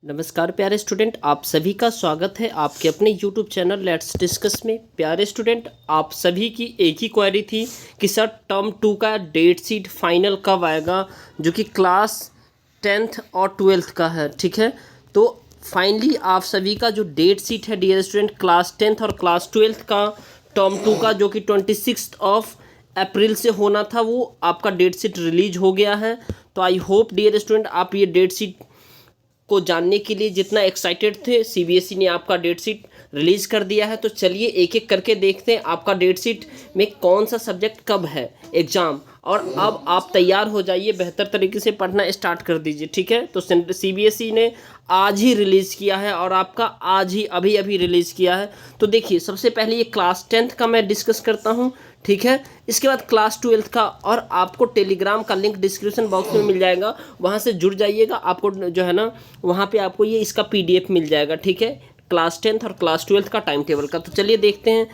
नमस्कार प्यारे स्टूडेंट, आप सभी का स्वागत है आपके अपने YouTube चैनल लेट्स डिस्कस में। प्यारे स्टूडेंट, आप सभी की एक ही क्वेरी थी कि सर टर्म 2 का डेट शीट फाइनल कब आएगा, जो कि क्लास 10th और 12th का है। ठीक है, तो फाइनली आप सभी का जो डेट शीट है डियर स्टूडेंट, क्लास 10th और क्लास 12th का टर्म 2 का, जो कि 26 अप्रैल से होना था, वो आपका डेट शीट रिलीज हो गया है। तो आई होप डियर स्टूडेंट आप ये डेट शीट को जानने के लिए जितना एक्साइटेड थे, सीबीएसई ने आपका डेट शीट रिलीज़ कर दिया है। तो चलिए एक एक करके देखते हैं आपका डेट शीट में कौन सा सब्जेक्ट कब है एग्ज़ाम। और अब आप तैयार हो जाइए, बेहतर तरीके से पढ़ना स्टार्ट कर दीजिए। ठीक है, तो सीबीएसई ने आज ही रिलीज़ किया है और आपका आज ही अभी अभी रिलीज़ किया है। तो देखिए, सबसे पहले ये क्लास 10th का मैं डिस्कस करता हूँ। ठीक है, इसके बाद क्लास 12th का, और आपको टेलीग्राम का लिंक डिस्क्रिप्शन बॉक्स में मिल जाएगा, वहाँ से जुड़ जाइएगा। आपको जो है ना, वहाँ पे आपको ये इसका पीडीएफ मिल जाएगा। ठीक है, क्लास 10th और क्लास 12th का टाइम टेबल का। तो चलिए देखते हैं।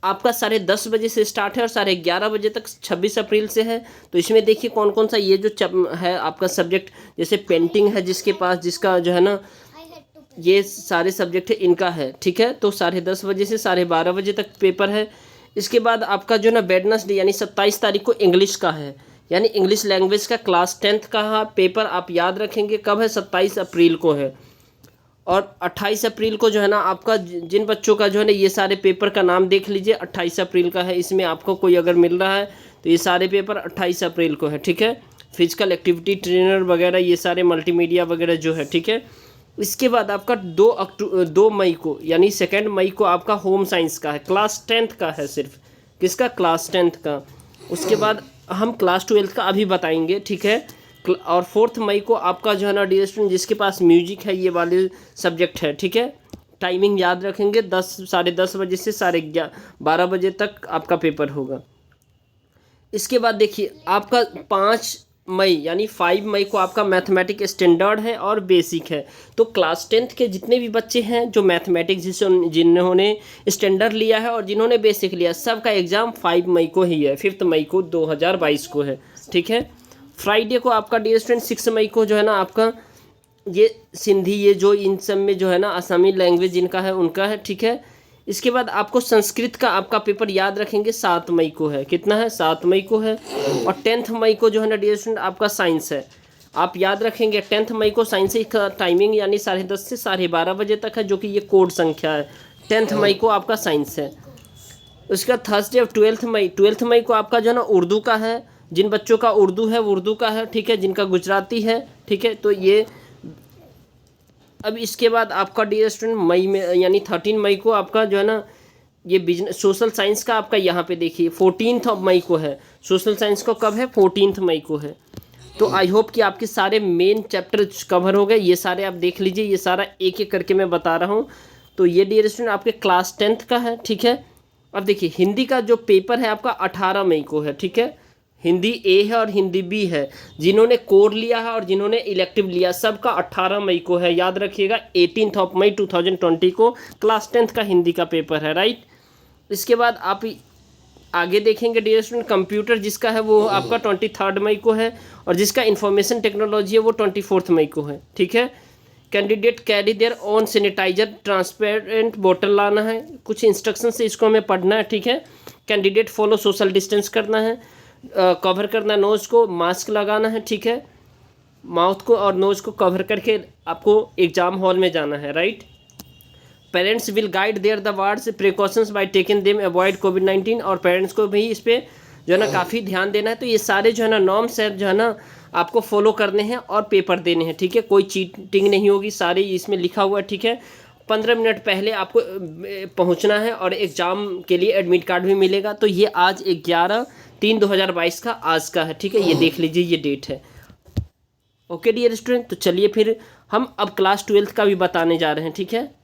आपका 10:30 बजे से स्टार्ट है और 11:30 बजे तक 26 अप्रैल से है। तो इसमें देखिए कौन कौन सा ये जो है आपका सब्जेक्ट, जैसे पेंटिंग है जिसके पास, जिसका जो है ना ये सारे सब्जेक्ट है इनका है। ठीक है, तो 10:30 बजे से 12:30 बजे तक पेपर है। इसके बाद आपका जो ना वेडनेसडे यानी 27 तारीख को इंग्लिश का है, यानी इंग्लिश लैंग्वेज का क्लास 10th का पेपर आप याद रखेंगे कब है, 27 अप्रैल को है। और 28 अप्रैल को जो है ना आपका, जिन बच्चों का जो है ना ये सारे पेपर का नाम देख लीजिए, 28 अप्रैल का है। इसमें आपको कोई अगर मिल रहा है तो ये सारे पेपर 28 अप्रैल को है। ठीक है, फिजिकल एक्टिविटी ट्रेनर वगैरह, ये सारे मल्टीमीडिया वगैरह जो है। ठीक है, इसके बाद आपका 2 मई को यानी 2 मई को आपका होम साइंस का है, क्लास 10th का है, सिर्फ किसका, क्लास 10th का। उसके बाद हम क्लास 12th का अभी बताएंगे। ठीक है, और 4 मई को आपका जो है ना डियर स्टूडेंट, जिसके पास म्यूजिक है ये वाले सब्जेक्ट है। ठीक है, टाइमिंग याद रखेंगे, 10 बजे से 12 बजे तक आपका पेपर होगा। इसके बाद देखिए आपका 5 मई यानी 5 मई को आपका मैथमेटिक्स स्टैंडर्ड है और बेसिक है। तो क्लास 10th के जितने भी बच्चे हैं जो मैथमेटिक्स जिन्होंने स्टैंडर्ड लिया है और जिन्होंने बेसिक लिया, सबका एग्ज़ाम 5 मई को ही है, 5 मई को 2022 को है। ठीक है, फ्राइडे को आपका डियर स्टूडेंट 6 मई को जो है ना आपका ये सिंधी, ये जो इन सब में जो है ना असमी लैंग्वेज जिनका है उनका है। ठीक है, इसके बाद आपको संस्कृत का आपका पेपर याद रखेंगे 7 मई को है। कितना है, 7 मई को है। और 10th मई को जो है ना डियर स्टूडेंट आपका साइंस है, आप याद रखेंगे 10th मई को साइंस का टाइमिंग यानी 10:30 से 12:30 बजे तक है, जो कि ये कोड संख्या है। 10th मई को आपका साइंस है। उसका थर्सडे और 12th मई को आपका जो है ना उर्दू का है, जिन बच्चों का उर्दू है वो उर्दू का है। ठीक है, जिनका गुजराती है। ठीक है, तो ये अब इसके बाद आपका डियर स्टूडेंट मई में यानी 13 मई को आपका जो है ना ये बिजनेस सोशल साइंस का आपका यहाँ पे देखिए 14 मई को है। सोशल साइंस को कब है, 14 मई को है। तो आई होप कि आपके सारे मेन चैप्टर कवर हो गए, ये सारे आप देख लीजिए, ये सारा एक एक करके मैं बता रहा हूँ। तो ये डियर स्टूडेंट आपके क्लास 10th का है। ठीक है, अब देखिए हिंदी का जो पेपर है आपका 18 मई को है। ठीक है, हिंदी ए है और हिंदी बी है। जिन्होंने कोर लिया है और जिन्होंने इलेक्टिव लिया, सबका 18 मई को है, याद रखिएगा। 18 मई 2020 को क्लास 10th का हिंदी का पेपर है, राइट। इसके बाद आप आगे देखेंगे डियर स्टूडेंट, कंप्यूटर जिसका है वो आपका 23 मई को है, और जिसका इंफॉर्मेशन टेक्नोलॉजी है वो 24 मई को है। ठीक है, candidate carry there on sanitiser transparent बोतल लाना है, कुछ इंस्ट्रक्शन से इसको हमें पढ़ना है। ठीक है, कैंडिडेट फॉलो सोशल डिस्टेंस करना है, कवर करना नोज़ को, मास्क लगाना है। ठीक है, माउथ को और नोज़ को कवर करके आपको एग्ज़ाम हॉल में जाना है, right. Parents will guide their the wards precautions by taking them avoid कोविड-19, और पेरेंट्स को भी इस पर जो है ना काफ़ी ध्यान देना है। तो ये सारे जो है ना नॉर्म्स है जो है ना आपको फॉलो करने हैं और पेपर देने हैं। ठीक है, कोई चीटिंग नहीं होगी, सारे इसमें लिखा हुआ है। ठीक है, 15 मिनट पहले आपको पहुंचना है और एग्ज़ाम के लिए एडमिट कार्ड भी मिलेगा। तो ये आज 11/3/2022 का आज का है। ठीक है, ये देख लीजिए, ये डेट है। ओके डियर स्टूडेंट, तो चलिए फिर हम अब क्लास 12th का भी बताने जा रहे हैं। ठीक है।